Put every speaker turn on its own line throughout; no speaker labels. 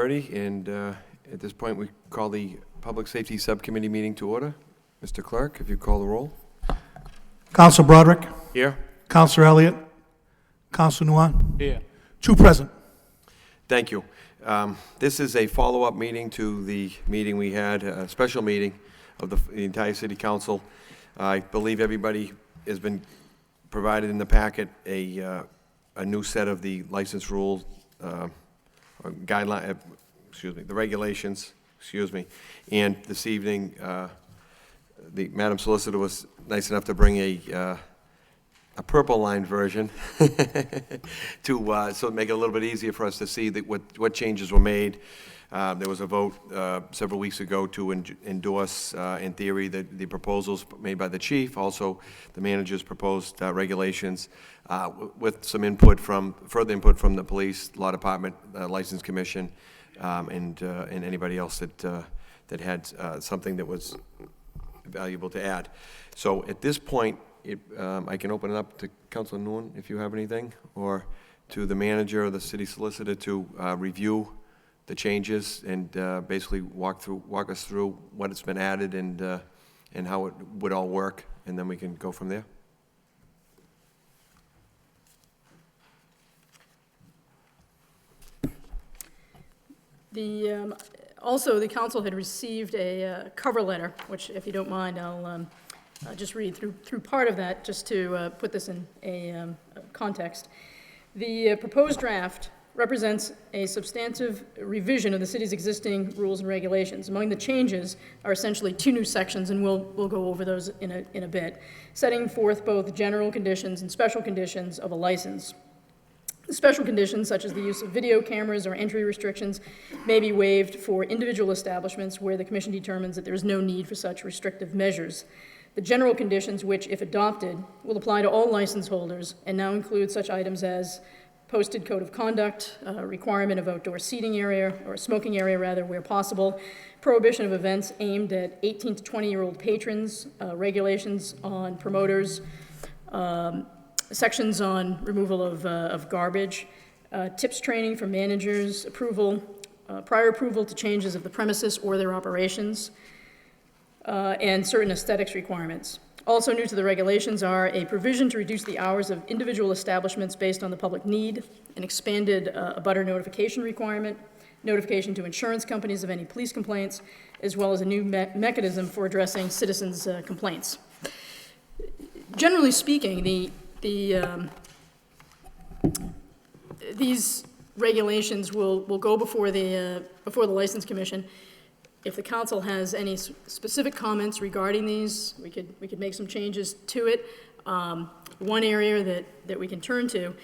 7:30, and at this point, we call the Public Safety Subcommittee meeting to order. Mr. Clerk, if you call the roll.
Council Broderick.
Here.
Councilor Elliott. Councilor Nguyen.
Here.
Two present.
Thank you. This is a follow-up meeting to the meeting we had, a special meeting of the entire City Council. I believe everybody has been provided in the packet a new set of the license rules, or guideline, the regulations, and this evening, the Madam Solicitor was nice enough to bring a purple line version to so make it a little bit easier for us to see that what changes were made. There was a vote several weeks ago to endorse, in theory, the proposals made by the chief, also the manager's proposed regulations, with some further input from the police, law department, license commission, and anybody else that had something that was valuable to add. So at this point, I can open it up to Councilor Nguyen if you have anything, or to the manager or the city solicitor to review the changes and basically walk us through what has been added and how it would all work, and then we can go from there.
Also, the council had received a cover letter, which, if you don't mind, I'll just read through part of that, just to put this in a context. The proposed draft represents a substantive revision of the city's existing rules and regulations. Among the changes are essentially two new sections, and we'll go over those in a bit, setting forth both general conditions and special conditions of a license. The special conditions, such as the use of video cameras or entry restrictions, may be waived for individual establishments where the Commission determines that there is no need for such restrictive measures. The general conditions, which, if adopted, will apply to all license holders and now include such items as posted code of conduct, requirement of outdoor seating area, or smoking area rather, where possible, prohibition of events aimed at 18 to 20-year-old patrons, regulations on promoters, sections on removal of garbage, tips training for managers, prior approval to changes of the premises or their operations, and certain aesthetics requirements. Also new to the regulations are a provision to reduce the hours of individual establishments based on the public need, an expanded abutter notification requirement, notification to insurance companies of any police complaints, as well as a new mechanism for addressing citizens' complaints. Generally speaking, these regulations will go before the License Commission. If the council has any specific comments regarding these, we could make some changes to it. One area that we can turn to,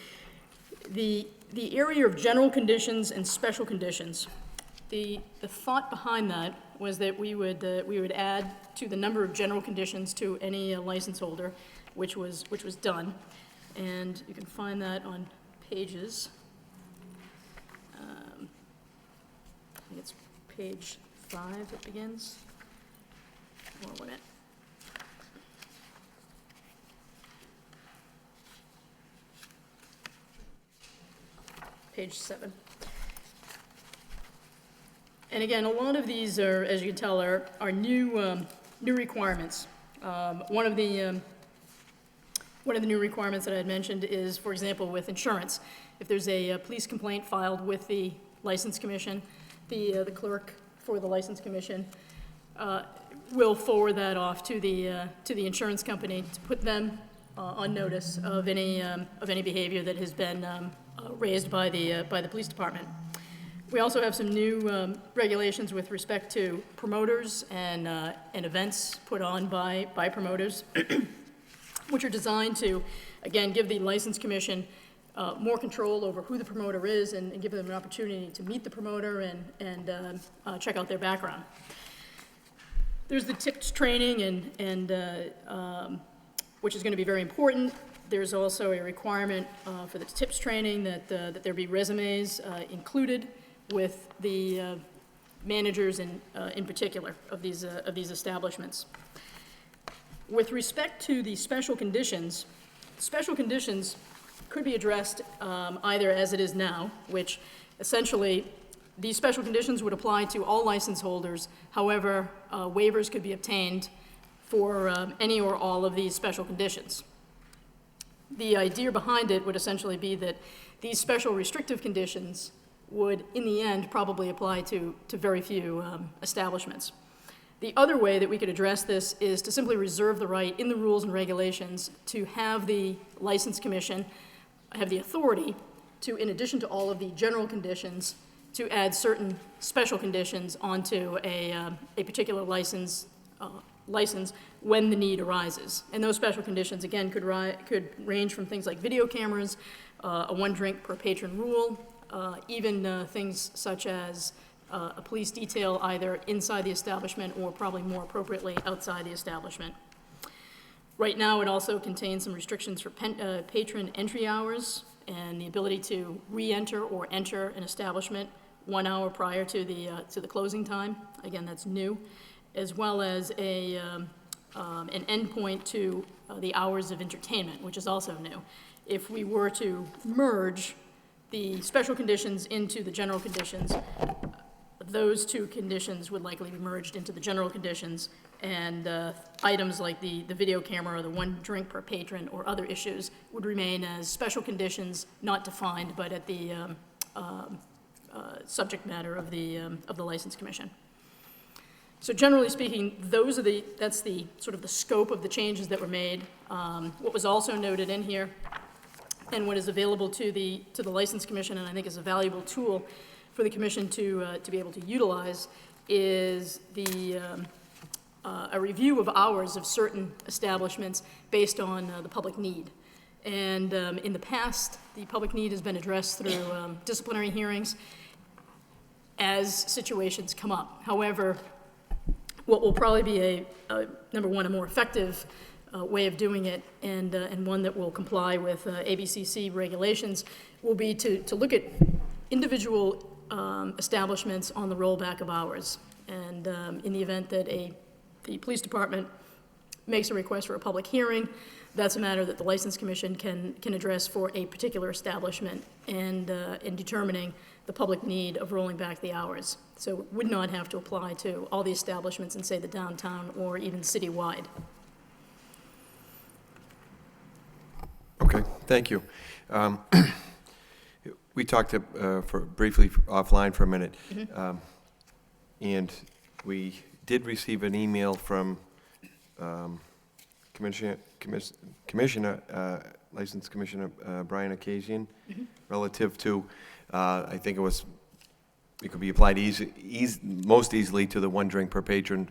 the area of general conditions and special conditions. The thought behind that was that we would add to the number of general conditions to any license holder, which was done, and you can find that on pages. I think it's page 5 that begins. Well, wait a minute. Page 7. And again, a lot of these are, as you can tell, are new requirements. One of the new requirements that I had mentioned is, for example, with insurance. If there's a police complaint filed with the License Commission, the clerk for the License Commission will forward that off to the insurance company to put them on notice of any behavior that has been raised by the police department. We also have some new regulations with respect to promoters and events put on by promoters, which are designed to, again, give the License Commission more control over who the promoter is and give them an opportunity to meet the promoter and check out their background. There's the tips training, and which is going to be very important. There's also a requirement for the tips training that there be resumes included with the managers in particular of these establishments. With respect to the special conditions could be addressed either as it is now, which essentially These special conditions would apply to all license holders. However, waivers could be obtained for any or all of these special conditions. The idea behind it would essentially be that these special restrictive conditions would, in the end, probably apply to very few establishments. The other way that we could address this is to simply reserve the right in the rules and regulations to have the License Commission have the authority to, in addition to all of the general conditions, to add certain special conditions onto a particular license when the need arises. And those special conditions, again, could range from things like video cameras, a one drink per patron rule, even things such as a police detail either inside the establishment or probably more appropriately outside the establishment. Right now, it also contains some restrictions for patron entry hours and the ability to re-enter or enter an establishment 1 hour prior to the closing time. Again, that's new, as well as an endpoint to the hours of entertainment, which is also new. If we were to merge the special conditions into the general conditions, those two conditions would likely be merged into the general conditions, and items like the video camera or the one drink per patron or other issues would remain as special conditions not defined, but at the subject matter of the License Commission. So generally speaking, that's the sort of the scope of the changes that were made. What was also noted in here, and what is available to the License Commission, and I think is a valuable tool for the Commission to be able to utilize, is a review of hours of certain establishments based on the public need. And in the past, the public need has been addressed through disciplinary hearings as situations come up. However, what will probably be number one, a more effective way of doing it, and one that will comply with ABCC regulations, will be to look at individual establishments on the rollback of hours. And in the event that the police department makes a request for a public hearing, that's a matter that the License Commission can address for a particular establishment, and in determining the public need of rolling back the hours. So it would not have to apply to all the establishments in, say, the downtown or even citywide.
Okay, thank you. We talked briefly offline for a minute, and we did receive an email from License Commissioner Brian Akazian relative to, I think it could be applied most easily to the one drink per patron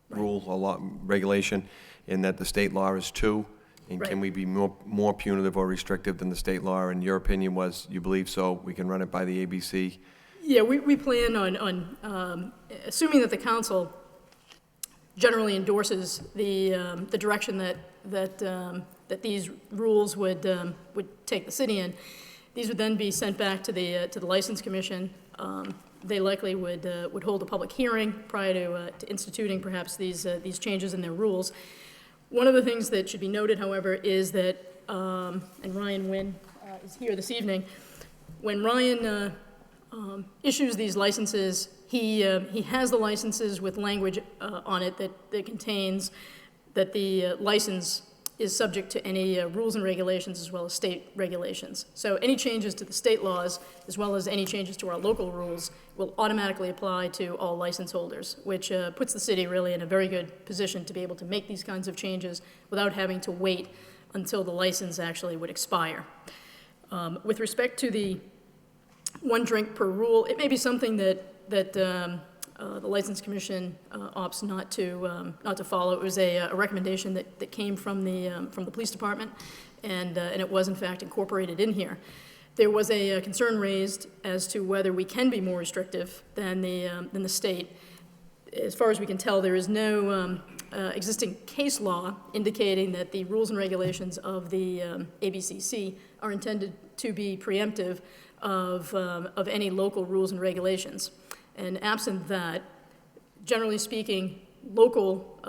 rule, regulation, in that the state law is 2. And
Right.
Can we be more punitive or restrictive than the state law? And your opinion was, you believe so, we can run it by the ABC?
Yeah, we plan on assuming that the council generally endorses the direction that these rules would take the city in. These would then be sent back to the License Commission. They likely would hold a public hearing prior to instituting perhaps these changes in their rules. One of the things that should be noted, however, is that, and Ryan Wynn is here this evening, when Ryan issues these licenses, he has the licenses with language on it that contains that the license is subject to any rules and regulations as well as state regulations. So any changes to the state laws as well as any changes to our local rules will automatically apply to all license holders, which puts the city really in a very good position to be able to make these kinds of changes without having to wait until the license actually would expire. With respect to the one drink per rule, it may be something that the License Commission opts not to follow. It was a recommendation that came from the police department, and it was in fact incorporated in here. There was a concern raised as to whether we can be more restrictive than the state. As far as we can tell, there is no existing case law indicating that the rules and regulations of the ABCC are intended to be preemptive of any local rules and regulations. And absent that, generally speaking, local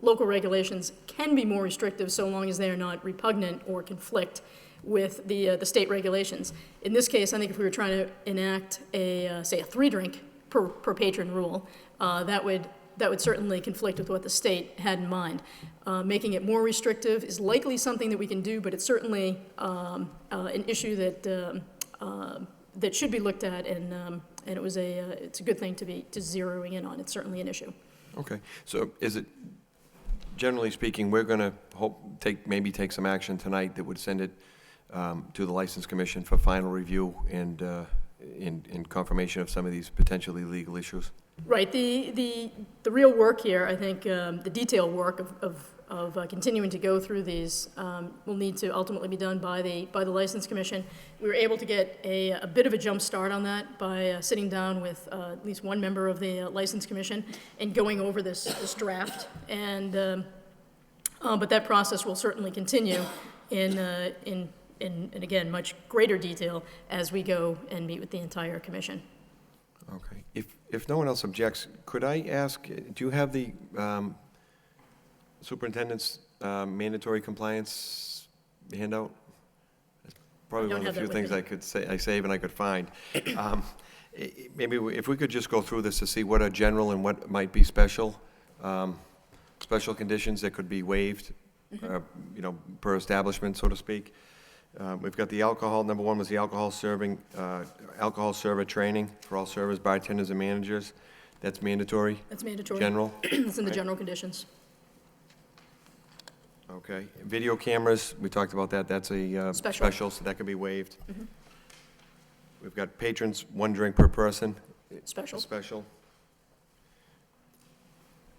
regulations can be more restrictive so long as they are not repugnant or conflict with the state regulations. In this case, I think if we were trying to enact say a 3-drink per patron rule, that would certainly conflict with what the state had in mind. Making it more restrictive is likely something that we can do, but it's certainly an issue that should be looked at, and it's a good thing to be zeroing in on. It's certainly an issue.
Okay, so is it, generally speaking, we're going to maybe take some action tonight that would send it to the License Commission for final review and in confirmation of some of these potentially legal issues?
Right. The real work here, I think, the detailed work of continuing to go through these will need to ultimately be done by the License Commission. We were able to get a bit of a jump start on that by sitting down with at least one member of the License Commission and going over this draft. And but that process will certainly continue in again much greater detail as we go and meet with the entire commission.
Okay. If no one else objects, could I ask, do you have the superintendent's mandatory compliance handout? It's probably one of the few things I save and I could find. Maybe if we could just go through this to see what are general and what might be special conditions that could be waived, per establishment, so to speak. We've got the alcohol. Number one was the alcohol server training for all servers, bartenders, and managers. That's mandatory? That's mandatory. General?
It's in the general conditions.
Okay. Video cameras, we talked about that. That's a special, so that could be waived.
Mm-hmm.
We've got patrons, 1 drink per person.
Special.
Special.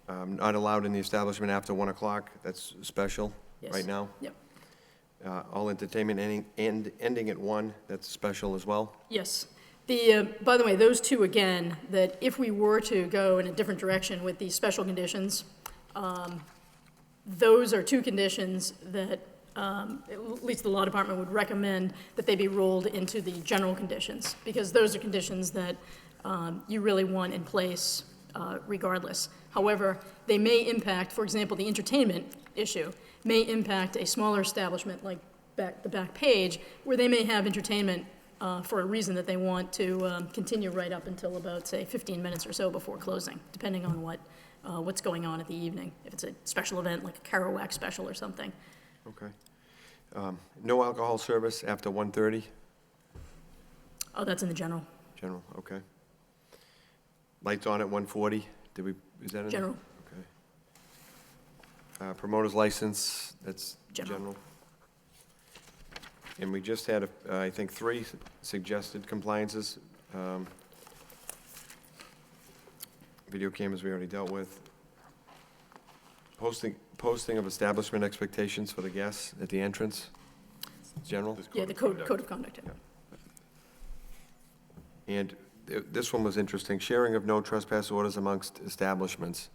Not allowed in the establishment after 1 o'clock. That's special right now.
Yep.
All entertainment ending at 1, that's special as well?
Yes. By the way, those two, again, that if we were to go in a different direction with these special conditions, those are 2 conditions that at least the law department would recommend that they be rolled into the general conditions, because those are conditions that you really want in place regardless. However, they may impact, for example, the entertainment issue may impact a smaller establishment like the back page, where they may have entertainment for a reason that they want to continue right up until about, say, 15 minutes or so before closing, depending on what's going on at the evening, if it's a special event like a Kerouac special or something.
Okay. No alcohol service after 1:30?
Oh, that's in the general.
General, okay. Lights on at 1:40? Is that in there?
General.
Okay. Promoter's license, that's general. And we just had, I think, 3 suggested compliances. Video cameras we already dealt with. Posting of establishment expectations for the guests at the entrance, general.
Yeah, the code of conduct. Yeah.
And this one was interesting, sharing of no trespass orders amongst establishments.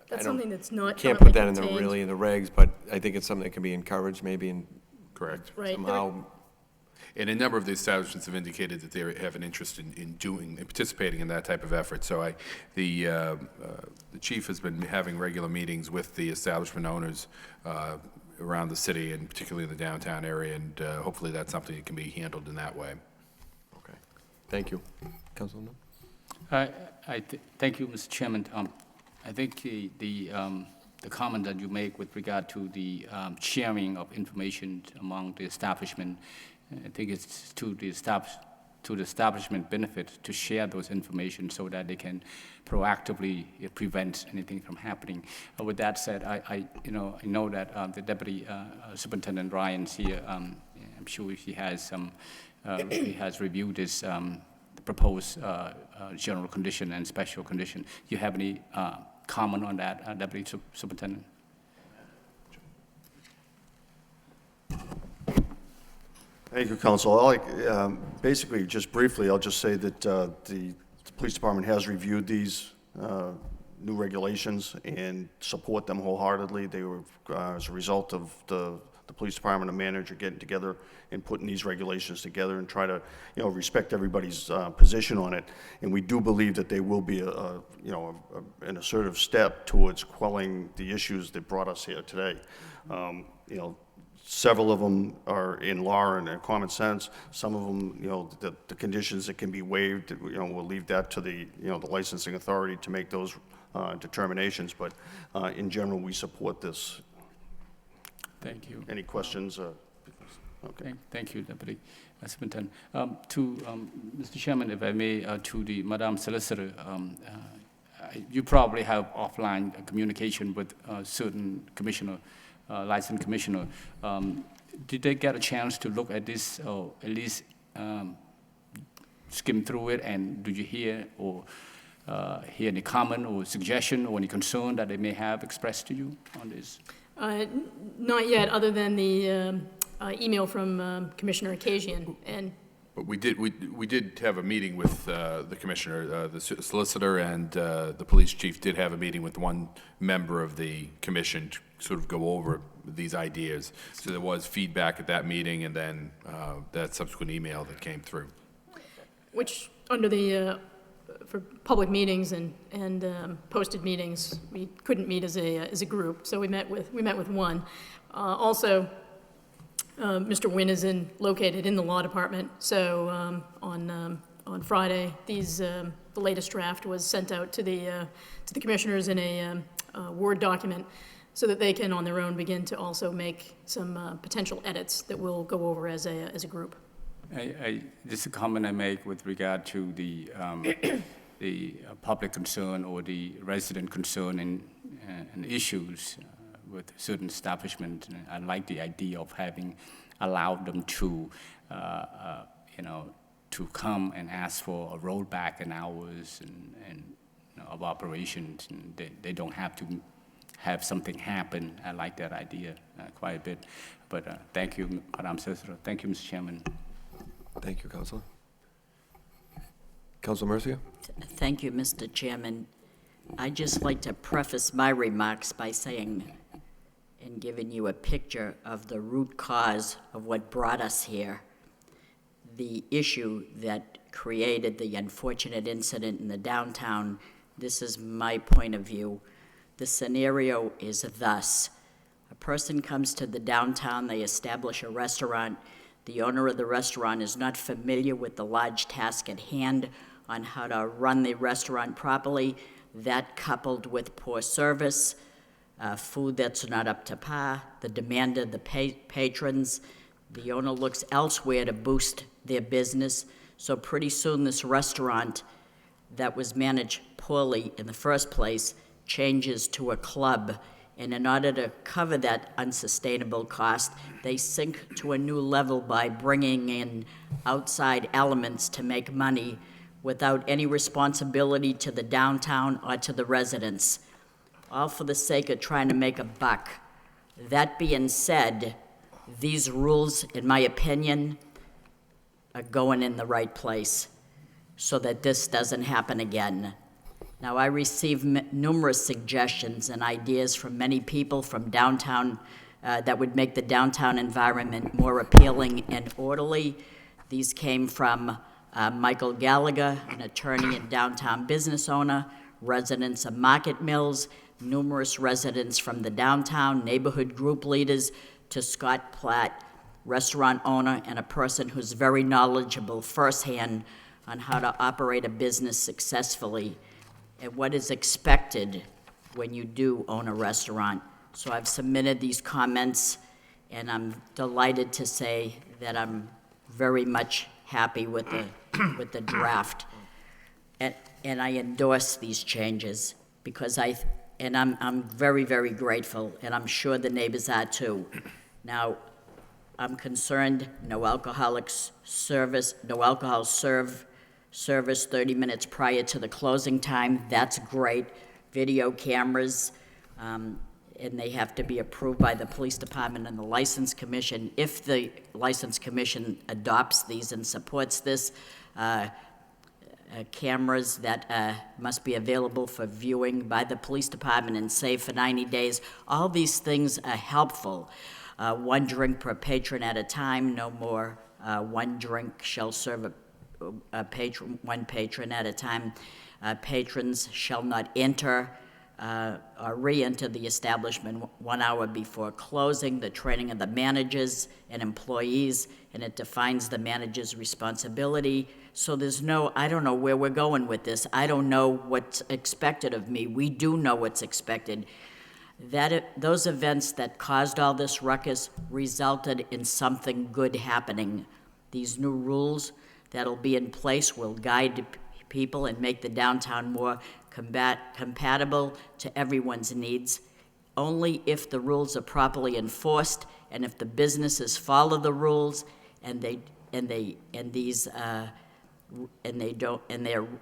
That's something that's not
Can't put that
contained.
in the regs, but I think it's something that can be encouraged maybe and
Correct.
Right.
somehow.
And a number of the establishments have indicated that they have an interest in participating in that type of effort. So the chief has been having regular meetings with the establishment owners around the city, and particularly in the downtown area, and hopefully that's something that can be handled in that way.
Okay, thank you. Councilman?
Thank you, Mr. Chairman. I think the comment that you make with regard to the sharing of information among the establishment, I think it's to the establishment benefit to share those information so that they can proactively prevent anything from happening. With that said, I know that the Deputy Superintendent Ryan's here. I'm sure he has reviewed this proposed general condition and special condition. Do you have any comment on that, Deputy Superintendent?
Thank you, Council. Basically, just briefly, I'll just say that the police department has reviewed these new regulations and support them wholeheartedly. They were as a result of the police department and manager getting together and putting these regulations together and try to, respect everybody's position on it. And we do believe that they will be an assertive step towards quelling the issues that brought us here today. several of them are in law and common sense. Some of them, the conditions that can be waived, we'll leave that to the, the licensing authority to make those determinations. But in general, we support this.
Thank you.
Any questions? Okay.
Thank you, Deputy Superintendent. Mr. Chairman, if I may, to the Madam Solicitor, you probably have offline communication with certain commissioner, licensed commissioner. Did they get a chance to look at this, or at least skim through it? And did you hear any comment or suggestion or any concern that they may have expressed to you on this?
Not yet, other than the email from Commissioner Akazian, and
But we did have a meeting with the commissioner, the solicitor, and the police chief did have a meeting with one member of the commission to sort of go over these ideas. So there was feedback at that meeting, and then that subsequent email that came through.
which, under the, for public meetings and posted meetings, we couldn't meet as a group, so we met with one. Also, Mr. Nguyen is located in the law department, so on Friday, the latest draft was sent out to the commissioners in a Word document, so that they can, on their own, begin to also make some potential edits that we'll go over as a group.
This is a comment I make with regard to the public concern or the resident concern and issues with certain establishments. I like the idea of having allowed them to, to come and ask for a rollback in hours and of operations. And they don't have to have something happen. I like that idea quite a bit. But thank you, Madam Solicitor. Thank you, Mr. Chairman.
Thank you, Councilor. Councilor Mercia?
Thank you, Mr. Chairman. I'd just like to preface my remarks by saying and giving you a picture of the root cause of what brought us here. The issue that created the unfortunate incident in the downtown, this is my point of view. The scenario is thus. A person comes to the downtown, they establish a restaurant. The owner of the restaurant is not familiar with the large task at hand on how to run the restaurant properly. That, coupled with poor service, food that's not up to par, the demand of the patrons, the owner looks elsewhere to boost their business. So pretty soon this restaurant that was managed poorly in the first place changes to a club. And in order to cover that unsustainable cost, they sink to a new level by bringing in outside elements to make money without any responsibility to the downtown or to the residents, all for the sake of trying to make a buck. That being said, these rules, in my opinion, are going in the right place so that this doesn't happen again. Now, I receive numerous suggestions and ideas from many people from downtown that would make the downtown environment more appealing and orderly. These came from Michael Gallagher, an attorney and downtown business owner, residents of Market Mills, numerous residents from the downtown, neighborhood group leaders, to Scott Platt, restaurant owner and a person who's very knowledgeable firsthand on how to operate a business successfully and what is expected when you do own a restaurant. So I've submitted these comments, and I'm delighted to say that I'm very much happy with the draft. And I endorse these changes because I'm very, very grateful, and I'm sure the neighbors are too. Now, I'm concerned, no alcohol served 30 minutes prior to the closing time. That's great. Video cameras, and they have to be approved by the police department and the license commission. If the license commission adopts these and supports this, cameras that must be available for viewing by the police department and saved for 90 days. All these things are helpful. One drink per patron at a time, no more. One drink shall serve one patron at a time. Patrons shall not enter or re-enter the establishment 1 hour before closing, the training of the managers and employees, and it defines the manager's responsibility. So there's no, I don't know where we're going with this. I don't know what's expected of me. We do know what's expected. Those events that caused all this ruckus resulted in something good happening. These new rules that'll be in place will guide people and make the downtown more compatible to everyone's needs. Only if the rules are properly enforced and if the businesses follow the rules and they're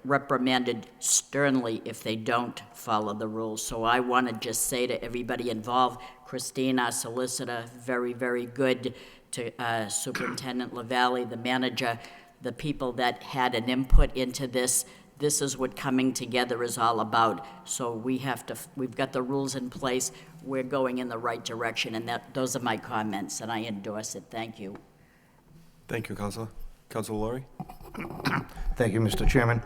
reprimanded sternly if they don't follow the rules. So I want to just say to everybody involved, Christine, our solicitor, very, very good, to Superintendent LaValle, the manager, the people that had an input into this. This is what coming together is all about. So we've got the rules in place. We're going in the right direction, and those are my comments, and I endorse it. Thank you.
Thank you, Councilor. Councilor Laurie?
Thank you, Mr. Chairman.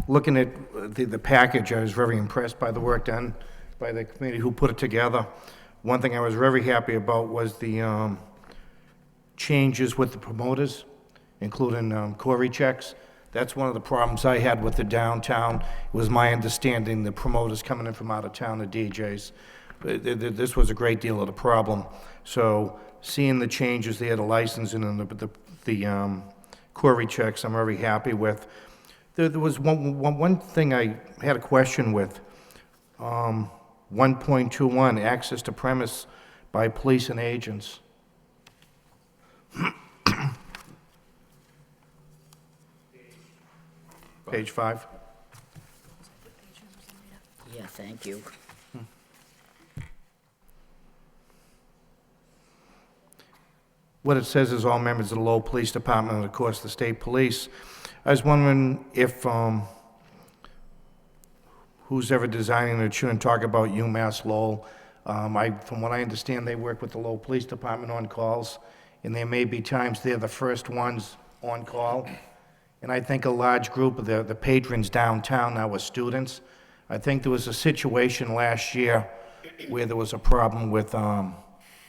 Looking at the package, I was very impressed by the work done by the committee who put it together. One thing I was very happy about was the changes with the promoters, including Corey checks. That's one of the problems I had with the downtown. It was my understanding the promoters coming in from out of town, the DJs. This was a great deal of the problem. So seeing the changes, they had a licensing and the Corey checks, I'm very happy with. There was one thing I had a question with. 1.21, access to premise by police and agents. Page 5.
Yeah, thank you.
What it says is all members of the Lowell Police Department and, of course, the state police. I was wondering if who's ever designing it shouldn't talk about UMass Lowell. From what I understand, they work with the Lowell Police Department on calls, and there may be times they're the first ones on call. And I think a large group of the patrons downtown now are students. I think there was a situation last year where there was a problem with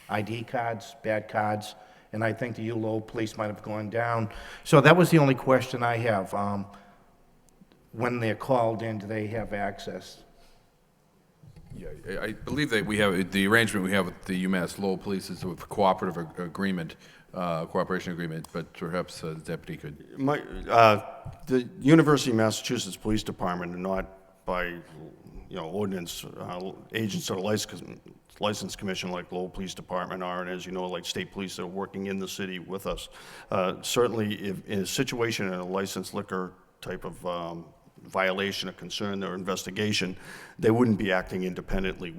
ID cards, bad cards, and I think the Lowell police might have gone down. So that was the only question I have. When they're called in, do they have access?
Yeah, I believe that we have, the arrangement we have with the UMass Lowell Police is a cooperative agreement, cooperation agreement, but perhaps the deputy could.
The University of Massachusetts Police Department are not by, ordinance, agents of the License Commission like Lowell Police Department are, and as you know, like state police that are working in the city with us. Certainly, if in a situation in a licensed liquor type of violation, a concern, or investigation, they wouldn't be acting independently.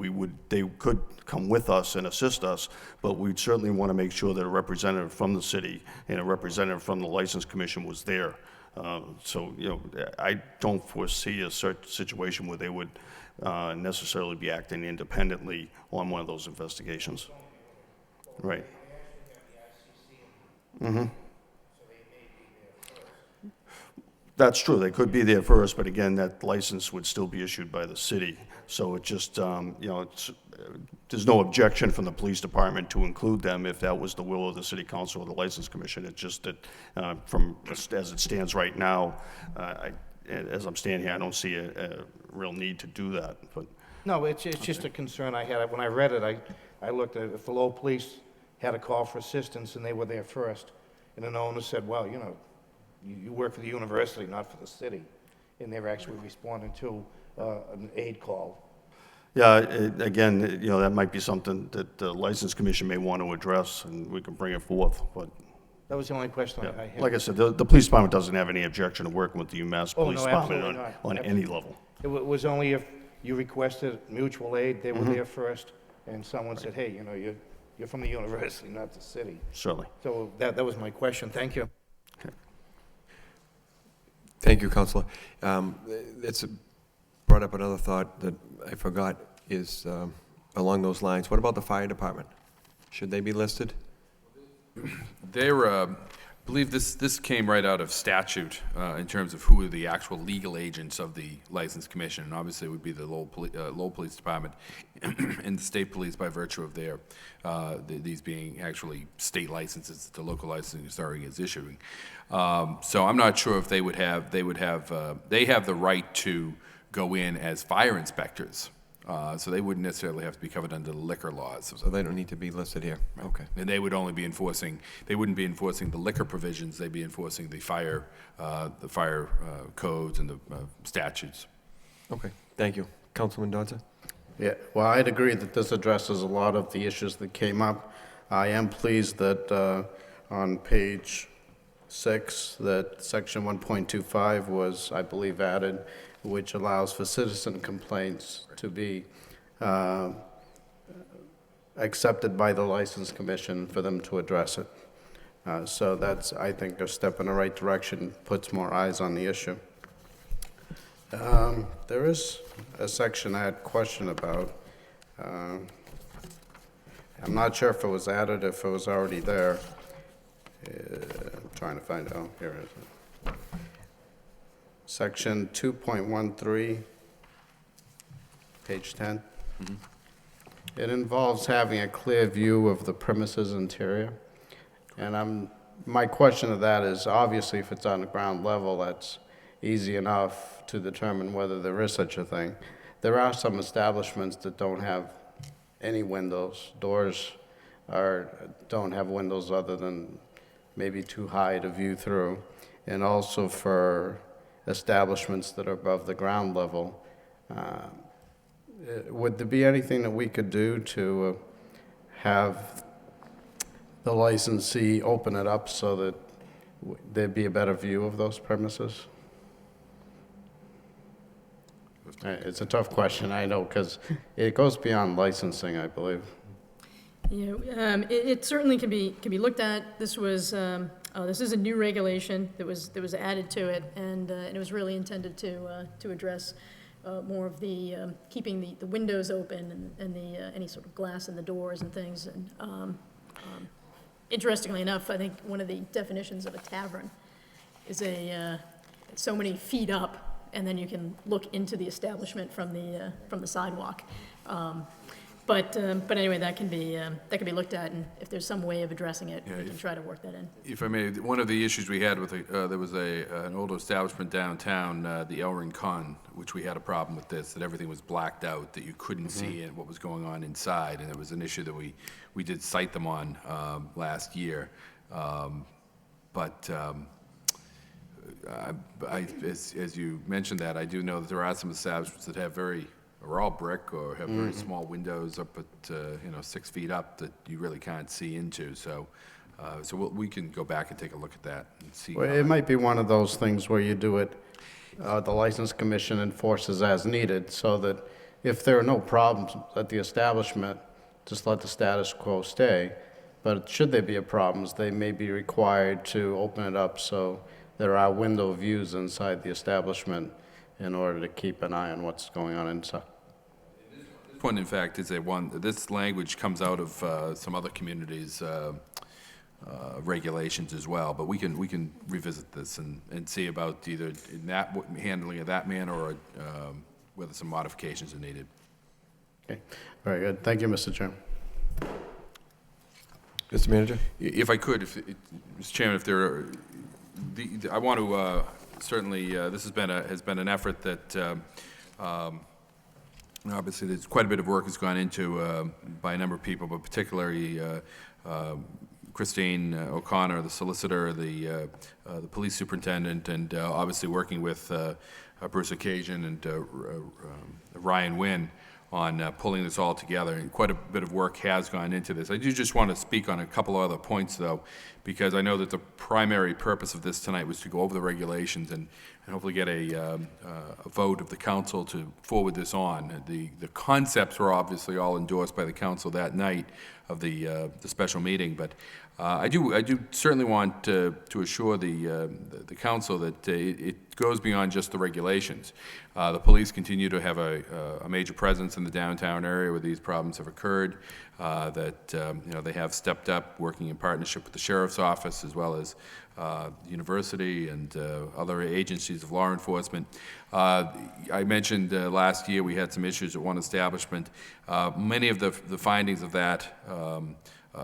They could come with us and assist us, but we'd certainly want to make sure that a representative from the city and a representative from the License Commission was there. So, I don't foresee a situation where they would necessarily be acting independently on one of those investigations. Right. Mm-hmm. That's true. They could be there first, but again, that license would still be issued by the city. So it just, there's no objection from the police department to include them if that was the will of the city council or the license commission. It's just that as it stands right now, as I'm standing here, I don't see a real need to do that. But
No, it's just a concern I had. When I read it, I looked at if the Lowell police had a call for assistance and they were there first, and an owner said, well, you work for the university, not for the city, and they're actually responding to an aid call.
yeah, again, that might be something that the license commission may want to address, and we can bring it forth. But
That was the only question I had.
like I said, the police department doesn't have any objection to working with the UMass
Oh,
Police
no,
Department
absolutely
on
not.
any level.
It was only if you requested mutual aid, they were there first, and someone said, hey, you're from the university, not the city.
Certainly.
So that was my question. Thank you.
Thank you, Councilor. It's brought up another thought that I forgot is along those lines. What about the fire department? Should they be listed?
They're, I believe this came right out of statute in terms of who are the actual legal agents of the License Commission. And obviously, it would be the Lowell Police Department and the state police by virtue of their, these being actually state licenses that the local licensing authority is issuing. So I'm not sure if they have the right to go in as fire inspectors. So they wouldn't necessarily have to be covered under the liquor laws.
So they don't need to be listed here. Okay.
And they would only be enforcing, they wouldn't be enforcing the liquor provisions, they'd be enforcing the fire codes and the statutes.
Okay, thank you. Councilman Dodson?
Yeah, well, I'd agree that this addresses a lot of the issues that came up. I am pleased that on page 6, that section 1.25 was, I believe, added, which allows for citizen complaints to be accepted by the License Commission for them to address it. So that's, I think, a step in the right direction, puts more eyes on the issue. There is a section I had a question about. I'm not sure if it was added, if it was already there. I'm trying to find out. Here it is. Section 2.13, page 10. It involves having a clear view of the premises interior. And my question of that is, obviously, if it's on the ground level, that's easy enough to determine whether there is such a thing. There are some establishments that don't have any windows. Doors don't have windows other than maybe too high to view through. And also for establishments that are above the ground level. Would there be anything that we could do to have the licensee open it up so that there'd be a better view of those premises? It's a tough question, I know, because it goes beyond licensing, I believe.
It certainly can be looked at. This is a new regulation that was added to it, and it was really intended to address more of the keeping the windows open and the any sort of glass in the doors and things. And interestingly enough, I think one of the definitions of a tavern is so many feet up, and then you can look into the establishment from the sidewalk. But anyway, that can be looked at, and if there's some way of addressing it, we can try to work that in.
If I may, one of the issues we had with there was an old establishment downtown, the El Rincon, which we had a problem with this, that everything was blacked out, that you couldn't see what was going on inside, and it was an issue that we did cite them on last year. As you mentioned that, I do know that there are some establishments that are all brick or have very small windows up at 6 feet up that you really can't see into. So we can go back and take a look at that and see.
Well, it might be one of those things where you do it, the License Commission enforces as needed, so that if there are no problems at the establishment, just let the status quo stay. But should there be problems, they may be required to open it up so there are window views inside the establishment in order to keep an eye on what's going on inside.
This one, in fact, is this language comes out of some other communities' regulations as well, but we can revisit this and see about either handling it that manner or whether some modifications are needed.
Okay, very good. Thank you, Mr. Chairman.
Mr. Manager?
If I could, Mr. Chairman, if there are, I want to certainly, this has been an effort that obviously there's quite a bit of work has gone into by a number of people, but particularly Christine O'Connor, the solicitor, the police superintendent, and obviously working with Bruce Occasion and Ryan Wynn on pulling this all together. And quite a bit of work has gone into this. I do just want to speak on a couple of other points, though, because I know that the primary purpose of this tonight was to go over the regulations and hopefully get a vote of the council to forward this on. The concepts were obviously all endorsed by the council that night of the special meeting, but I do certainly want to assure the council that it goes beyond just the regulations. The police continue to have a major presence in the downtown area where these problems have occurred, they have stepped up, working in partnership with the sheriff's office as well as the university and other agencies of law enforcement. I mentioned last year we had some issues at one establishment. Many of the findings of that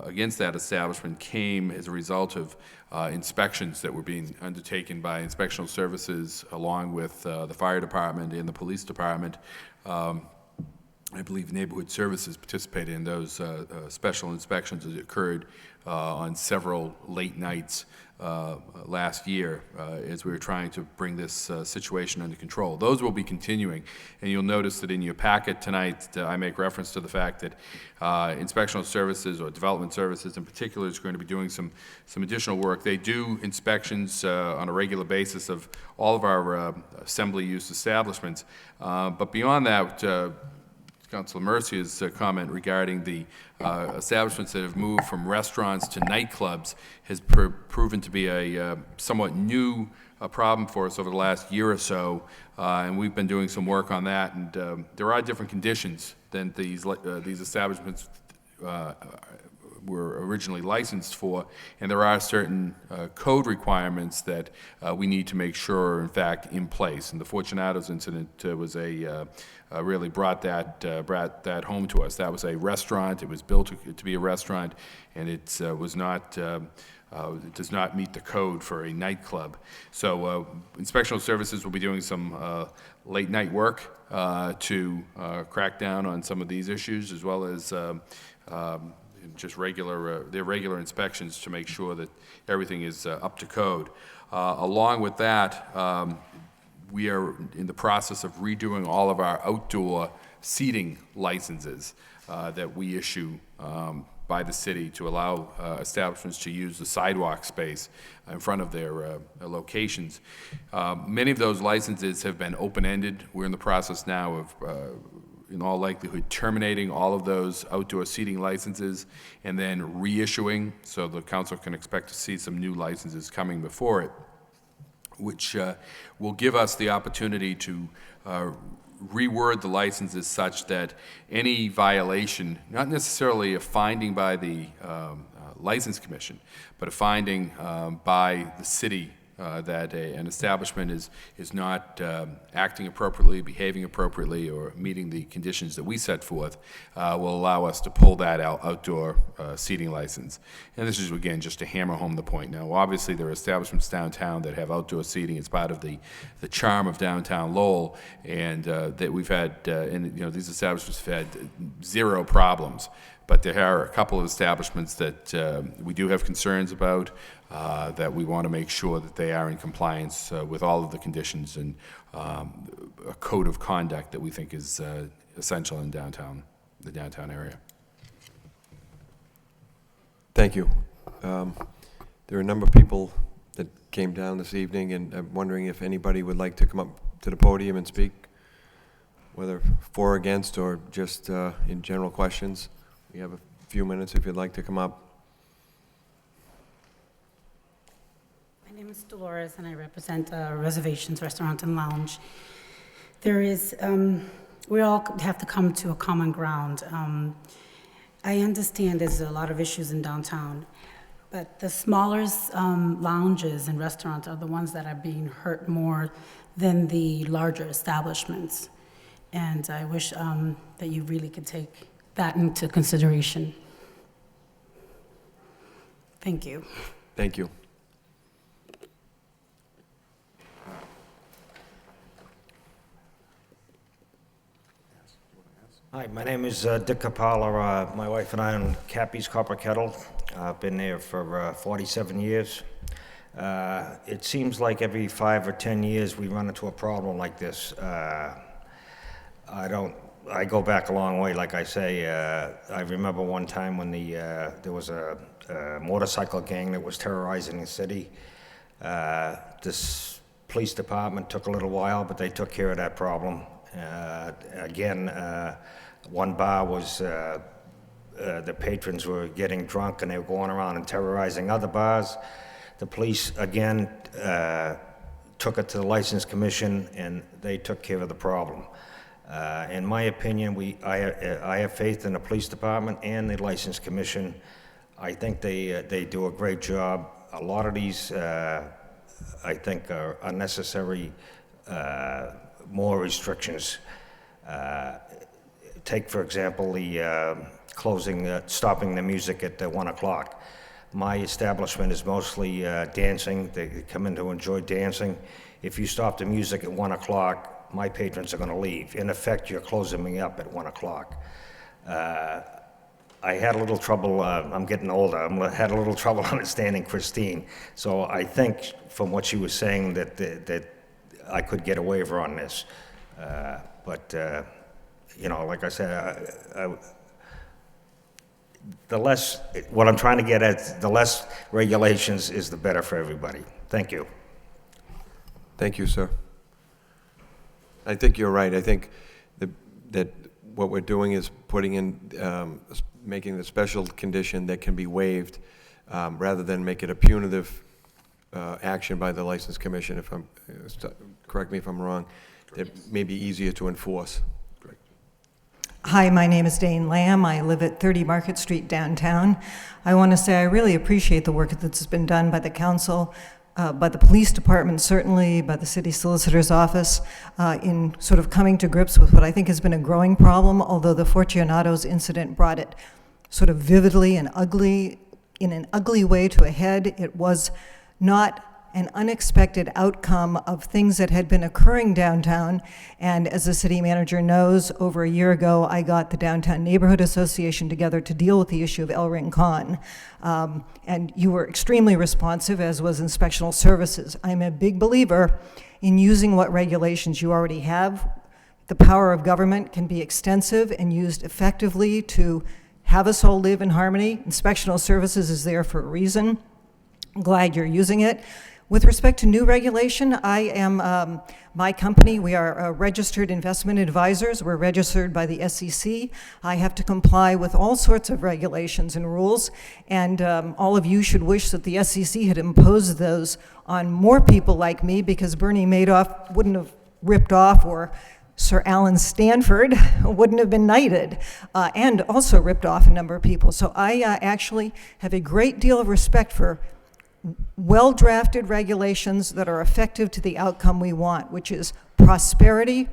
against that establishment came as a result of inspections that were being undertaken by inspectional services along with the fire department and the police department. I believe neighborhood services participated in those special inspections that occurred on several late nights last year as we were trying to bring this situation under control. Those will be continuing, and you'll notice that in your packet tonight, I make reference to the fact that inspectional services or development services in particular is going to be doing some additional work. They do inspections on a regular basis of all of our assembly use establishments, but beyond that, Councilor Mercier's comment regarding the establishments that have moved from restaurants to nightclubs has proven to be a somewhat new problem for us over the last year or so, and we've been doing some work on that. And there are different conditions than these establishments were originally licensed for, and there are certain code requirements that we need to make sure are in fact in place. And the Fortunatos incident was really brought that home to us. That was a restaurant. It was built to be a restaurant, and it was not. It does not meet the code for a nightclub. So inspectional services will be doing some late night work to crack down on some of these issues, as well as just their regular inspections to make sure that everything is up to code. Along with that, we are in the process of redoing all of our outdoor seating licenses that we issue by the city to allow establishments to use the sidewalk space in front of their locations. Many of those licenses have been open-ended. We're in the process now of in all likelihood, terminating all of those outdoor seating licenses and then reissuing, so the council can expect to see some new licenses coming before it, which will give us the opportunity to reword the licenses such that any violation, not necessarily a finding by the License Commission, but a finding by the city that an establishment is not acting appropriately, behaving appropriately, or meeting the conditions that we set forth, will allow us to pull that outdoor seating license. And this is, again, just to hammer home the point. Now, obviously, there are establishments downtown that have outdoor seating. It's part of the charm of downtown Lowell, and that we've had, and these establishments have had zero problems. But there are a couple of establishments that we do have concerns about, that we want to make sure that they are in compliance with all of the conditions and a code of conduct that we think is essential in the downtown area.
Thank you. There are a number of people that came down this evening, and I'm wondering if anybody would like to come up to the podium and speak, whether for or against or just in general questions. We have a few minutes if you'd like to come up.
My name is Dolores, and I represent Reservations Restaurant and Lounge. There is, we all have to come to a common ground. I understand there's a lot of issues in downtown, but the smaller lounges and restaurants are the ones that are being hurt more than the larger establishments. And I wish that you really could take that into consideration. Thank you.
Thank you.
Hi, my name is Dick Capalla. My wife and I own Cappy's Copper Kettle. I've been there for 47 years. It seems like every 5 or 10 years we run into a problem like this. I go back a long way, like I say. I remember one time when there was a motorcycle gang that was terrorizing the city. This police department took a little while, but they took care of that problem. Again, one bar was the patrons were getting drunk and they were going around and terrorizing other bars. The police, again, took it to the License Commission, and they took care of the problem. In my opinion, I have faith in the police department and the License Commission. I think they do a great job. A lot of these, I think, are unnecessary, more restrictions. Take, for example, the stopping the music at 1 o'clock. My establishment is mostly dancing. They come in to enjoy dancing. If you stop the music at 1 o'clock, my patrons are going to leave. In effect, you're closing me up at 1 o'clock. I had a little trouble, I'm getting older, I had a little trouble understanding Christine. So I think from what she was saying that I could get a waiver on this. But you know, like I said, what I'm trying to get at, the less regulations is the better for everybody. Thank you.
Thank you, sir. I think you're right. I think that what we're doing is putting in, making the special condition that can be waived, rather than make it a punitive action by the License Commission. If I'm, correct me if I'm wrong, that may be easier to enforce.
Hi, my name is Dane Lamb. I live at 30 Market Street downtown. I want to say I really appreciate the work that's been done by the council, by the police department, certainly, by the city solicitor's office, in sort of coming to grips with what I think has been a growing problem, although the Fortunatos incident brought it sort of vividly and in an ugly way to a head. It was not an unexpected outcome of things that had been occurring downtown. And as the city manager knows, over a year ago, I got the Downtown Neighborhood Association together to deal with the issue of El Rincon. And you were extremely responsive, as was Inspectional Services. I'm a big believer in using what regulations you already have. The power of government can be extensive and used effectively to have us all live in harmony. Inspectional Services is there for a reason. I'm glad you're using it. With respect to new regulation, I am, my company, we are registered investment advisors. We're registered by the SEC. I have to comply with all sorts of regulations and rules, and all of you should wish that the SEC had imposed those on more people like me, because Bernie Madoff wouldn't have ripped off, or Sir Alan Stanford wouldn't have been knighted, and also ripped off a number of people. So I actually have a great deal of respect for well-drafted regulations that are effective to the outcome we want, which is prosperity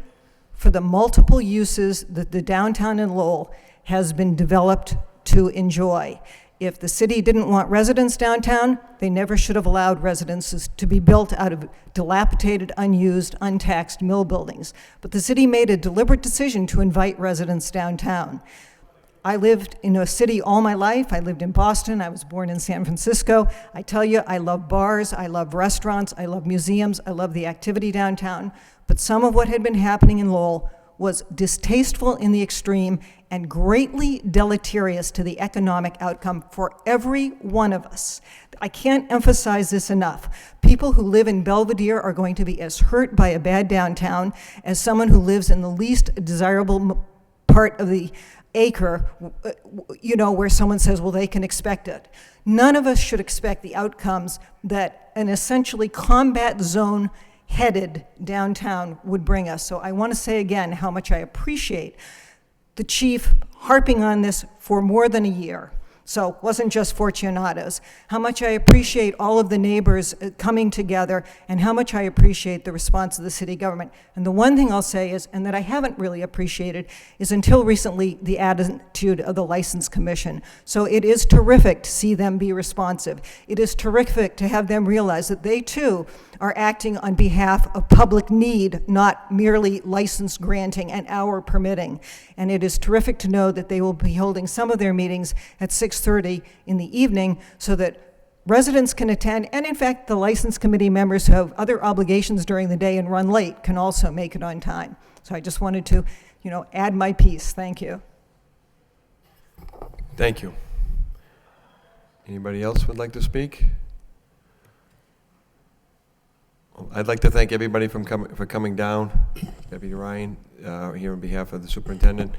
for the multiple uses that the downtown in Lowell has been developed to enjoy. If the city didn't want residents downtown, they never should have allowed residences to be built out of dilapidated, unused, untaxed mill buildings. But the city made a deliberate decision to invite residents downtown. I lived in a city all my life. I lived in Boston. I was born in San Francisco. I tell you, I love bars, I love restaurants, I love museums, I love the activity downtown. But some of what had been happening in Lowell was distasteful in the extreme and greatly deleterious to the economic outcome for every one of us. I can't emphasize this enough. People who live in Belvedere are going to be as hurt by a bad downtown as someone who lives in the least desirable part of the acre, you know, where someone says, well, they can expect it. None of us should expect the outcomes that an essentially combat zone headed downtown would bring us. So I want to say again how much I appreciate the chief harping on this for more than a year. So it wasn't just Fortunatos. How much I appreciate all of the neighbors coming together, and how much I appreciate the response of the city government. And the one thing I'll say is, and that I haven't really appreciated, is until recently the attitude of the License Commission. So it is terrific to see them be responsive. It is terrific to have them realize that they too are acting on behalf of public need, not merely license granting and hour permitting. And it is terrific to know that they will be holding some of their meetings at 6:30 in the evening so that residents can attend, and in fact, the License Committee members who have other obligations during the day and run late can also make it on time. So I just wanted to, you know, add my piece. Thank you.
Thank you. Anybody else would like to speak? I'd like to thank everybody for coming down. Deputy Ryan, here on behalf of the superintendent,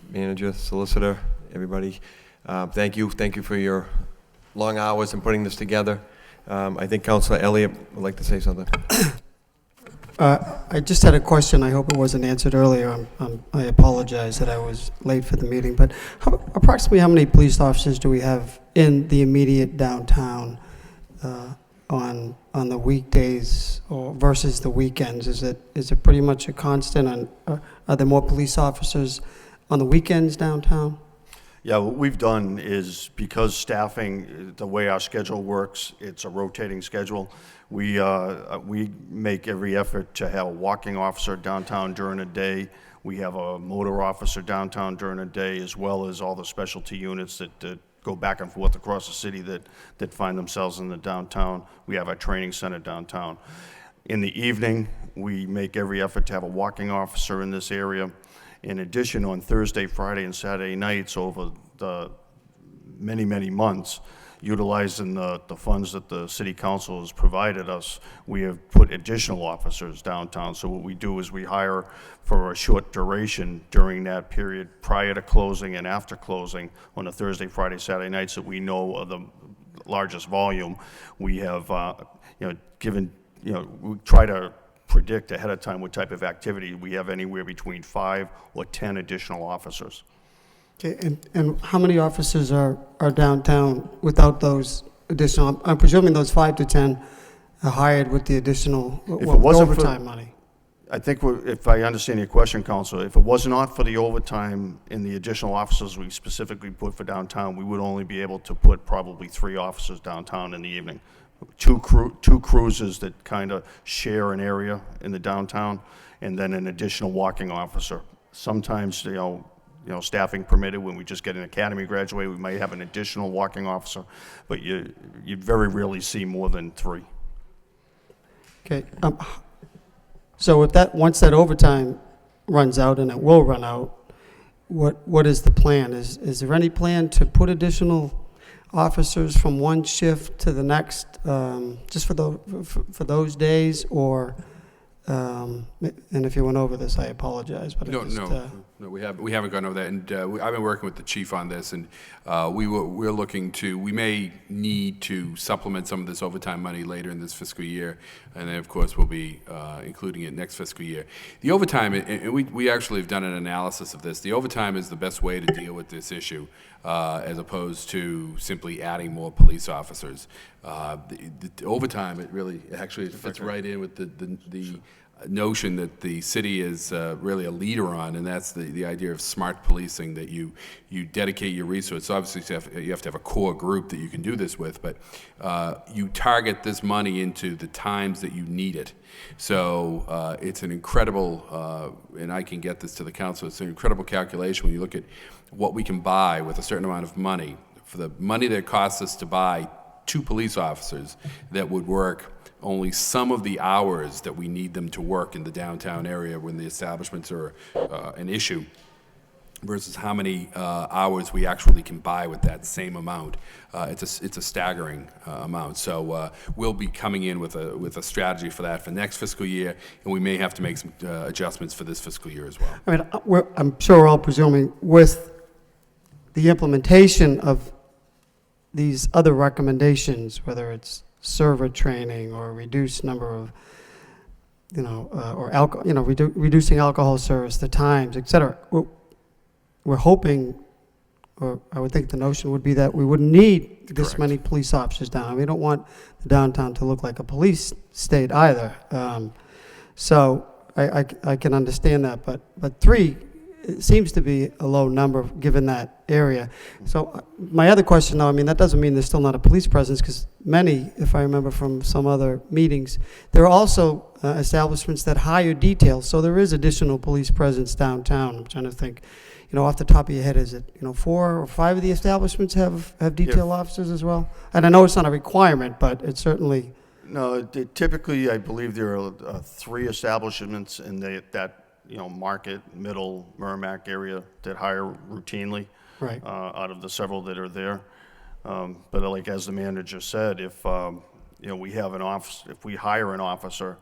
manager, solicitor, everybody. Thank you for your long hours in putting this together. I think Councilor Elliott would like to say something.
I just had a question. I hope it wasn't answered earlier. I apologize that I was late for the meeting. But approximately how many police officers do we have in the immediate downtown on the weekdays or versus the weekends? Is it pretty much a constant? Are there more police officers on the weekends downtown?
Yeah, what we've done is, because staffing, the way our schedule works, it's a rotating schedule. We make every effort to have a walking officer downtown during the day. We have a motor officer downtown during the day, as well as all the specialty units that go back and forth across the city that find themselves in the downtown. We have our training center downtown. In the evening, we make every effort to have a walking officer in this area. In addition, on Thursday, Friday, and Saturday nights over the many, many months, utilizing the funds that the city council has provided us, we have put additional officers downtown. So what we do is we hire for a short duration during that period prior to closing and after closing on the Thursday, Friday, Saturday nights that we know are the largest volume. We have, we try to predict ahead of time what type of activity. We have anywhere between 5 or 10 additional officers.
Okay, and how many officers are downtown without those additional? I'm presuming those 5 to 10 are hired with the additional overtime money.
I think if I understand your question, Councilor, if it was not for the overtime and the additional officers we specifically put for downtown, we would only be able to put probably 3 officers downtown in the evening. Two cruisers that kind of share an area in the downtown, and then an additional walking officer. Sometimes, staffing permitted, when we just get an academy graduate, we might have an additional walking officer, but you very rarely see more than 3.
Okay. So if once that overtime runs out, and it will run out, what is the plan? Is there any plan to put additional officers from one shift to the next, just for those days, or and if you went over this, I apologize, but
No, we haven't gone over that, and I've been working with the chief on this, and we're looking to, we may need to supplement some of this overtime money later in this fiscal year, and then of course we'll be including it next fiscal year. The overtime, and we actually have done an analysis of this. The overtime is the best way to deal with this issue, as opposed to simply adding more police officers. The overtime, it really actually fits right in with the notion that the city is really a leader on, and that's the idea of smart policing, that you dedicate your resources. Obviously, you have to have a core group that you can do this with, but you target this money into the times that you need it. So it's an incredible, and I can get this to the council, it's an incredible calculation when you look at what we can buy with a certain amount of money. For the money that it costs us to buy 2 police officers that would work only some of the hours that we need them to work in the downtown area when the establishments are an issue, versus how many hours we actually can buy with that same amount. It's a staggering amount. So we'll be coming in with a strategy for that for next fiscal year, and we may have to make some adjustments for this fiscal year as well.
I mean, I'm sure we're all presuming with the implementation of these other recommendations, whether it's server training or reduced number of, or alcohol, reducing alcohol service, the times, et cetera. We're hoping, or I would think the notion would be that we wouldn't need this many police officers down. We don't want the downtown to look like a police state either. So I can understand that, but 3, it seems to be a low number given that area. So my other question, though, I mean, that doesn't mean there's still not a police presence, because many, if I remember from some other meetings, there are also establishments that hire details. So there is additional police presence downtown. I'm trying to think, off the top of your head, is it, 4 or 5 of the establishments have detail officers as well? And I know it's not a requirement, but it's certainly...
No, typically, I believe there are 3 establishments in that Market, Middle, Merrimack area that hire routinely,
right,
out of the several that are there. But like as the manager said, if we have an office, if we hire an officer,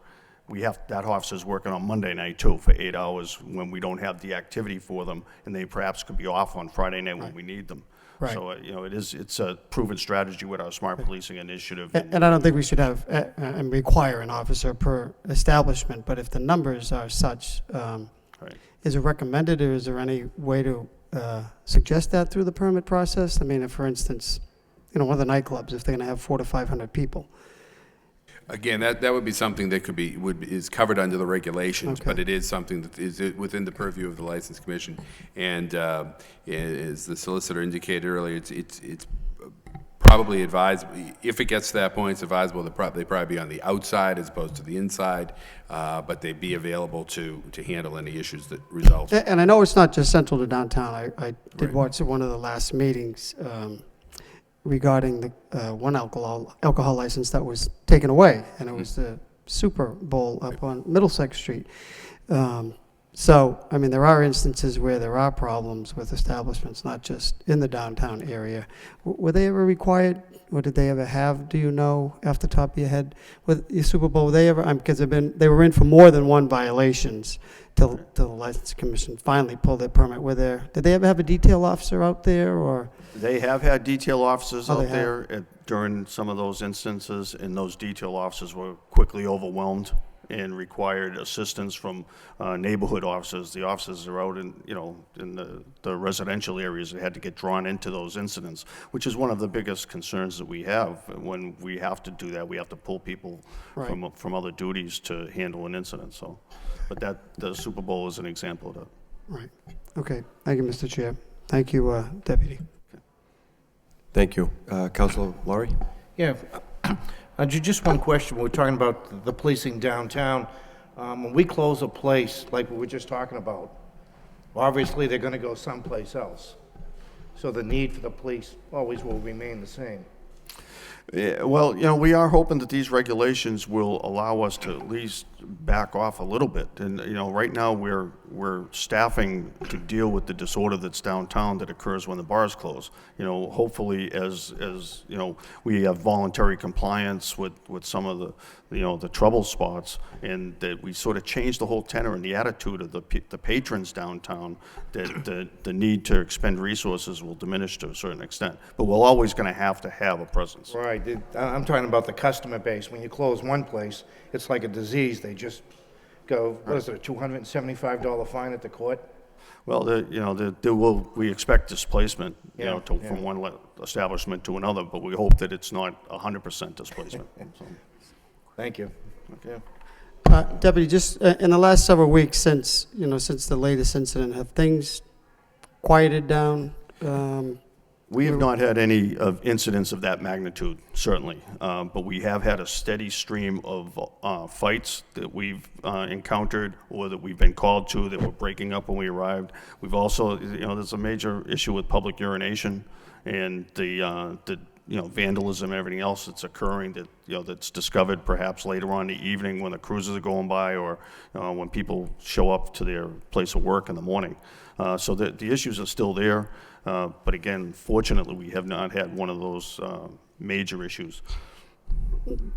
that officer's working on Monday night too for 8 hours when we don't have the activity for them, and they perhaps could be off on Friday night when we need them.
Right.
So, it's a proven strategy with our smart policing initiative.
And I don't think we should have, and require an officer per establishment, but if the numbers are such,
Right.
is it recommended, or is there any way to suggest that through the permit process? I mean, if, for instance, one of the nightclubs, if they're going to have 400 to 500 people.
Again, that would be something that is covered under the regulations,
Okay.
but it is something that is within the purview of the License Commission. And as the solicitor indicated earlier, it's probably advisable, if it gets to that point, it's advisable that they probably be on the outside as opposed to the inside, but they'd be available to handle any issues that result.
And I know it's not just central to downtown. I did
Right.
watch one of the last meetings regarding the one alcohol license that was taken away, and it was the Super Bowl up on Middlesex Street. So, I mean, there are instances where there are problems with establishments, not just in the downtown area. Were they ever required, or did they ever have, do you know, off the top of your head, with the Super Bowl, were they ever, because they were in for more than one violations till the License Commission finally pulled their permit. Did they ever have a detail officer out there, or?
They have had detail officers
Oh,
out
they have.
there during some of those instances, and those detail officers were quickly overwhelmed and required assistance from neighborhood officers. The officers are out in the residential areas that had to get drawn into those incidents, which is one of the biggest concerns that we have. When we have to do that, we have to pull people
Right.
from other duties to handle an incident. So, but the Super Bowl is an example of that.
Right. Okay. Thank you, Mr. Chair. Thank you, Deputy.
Thank you. Councilor Laurie?
Yeah, just one question. We're talking about the policing downtown. When we close a place, like we were just talking about, obviously they're going to go someplace else. So the need for the police always will remain the same.
Yeah, well, we are hoping that these regulations will allow us to at least back off a little bit. And, right now we're staffing to deal with the disorder that's downtown that occurs when the bars close. Hopefully as we have voluntary compliance with some of the trouble spots, and that we sort of change the whole tenor and the attitude of the patrons downtown, that the need to expend resources will diminish to a certain extent. But we're always going to have a presence.
Right. I'm talking about the customer base. When you close one place, it's like a disease. They just go, what is it, a $275 fine at the court?
Well, we expect displacement,
Yeah,
from one establishment to another, but we hope that it's not 100% displacement. So,
Thank you.
okay.
Deputy, just in the last several weeks since the latest incident, have things quieted down?
We have not had any incidents of that magnitude, certainly, but we have had a steady stream of fights that we've encountered, or that we've been called to, that were breaking up when we arrived. We've also, there's a major issue with public urination and the vandalism and everything else that's occurring that, that's discovered perhaps later on in the evening when the cruisers are going by, or when people show up to their place of work in the morning. So the issues are still there. But again, fortunately, we have not had one of those major issues.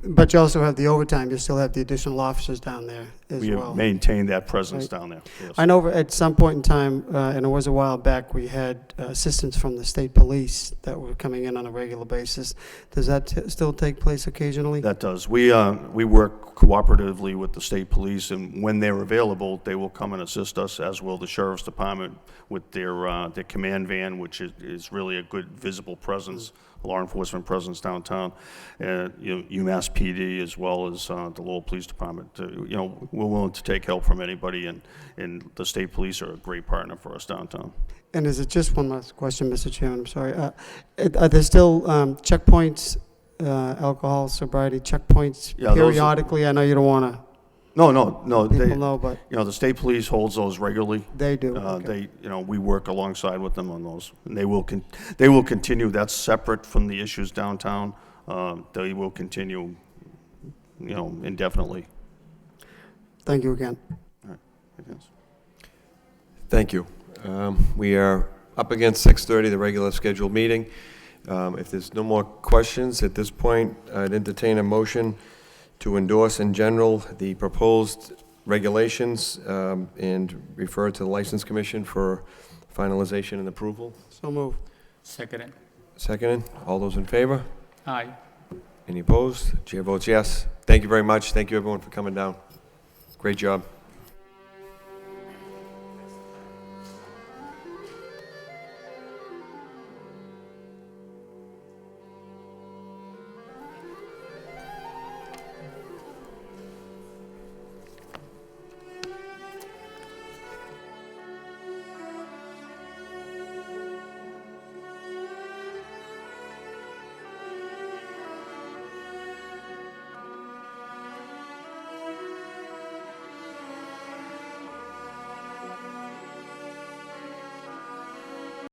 But you also have the overtime. You still have the additional officers down there as
We
well.
have maintained that presence down there. Yes.
I know at some point in time, and it was a while back, we had assistance from the state police that were coming in on a regular basis. Does that still take place occasionally?
That does. We work cooperatively with the state police, and when they're available, they will come and assist us, as will the sheriff's department with their command van, which is really a good visible presence, law enforcement presence downtown, and UMass PD, as well as the Lowell Police Department. We're willing to take help from anybody, and the state police are a great partner for us downtown.
And is it just one last question, Mr. Chairman? I'm sorry. Are there still checkpoints, alcohol sobriety checkpoints
Yeah, those are-
periodically? I know you don't want to.
No.
People know, but
the state police holds those regularly.
they do. Okay.
We work alongside with them on those, and they will continue. That's separate from the issues downtown. They will continue, indefinitely.
Thank you again.
All right. Yes.
Thank you. We are up against 6:30, the regular scheduled meeting. If there's no more questions at this point, I'd entertain a motion to endorse in general the proposed regulations and refer to the License Commission for finalization and approval.
So moved.
Second.
Seconded. All those in favor?
Aye.
Any opposed? Chair votes yes. Thank you very much. Thank you, everyone, for coming down. Great job.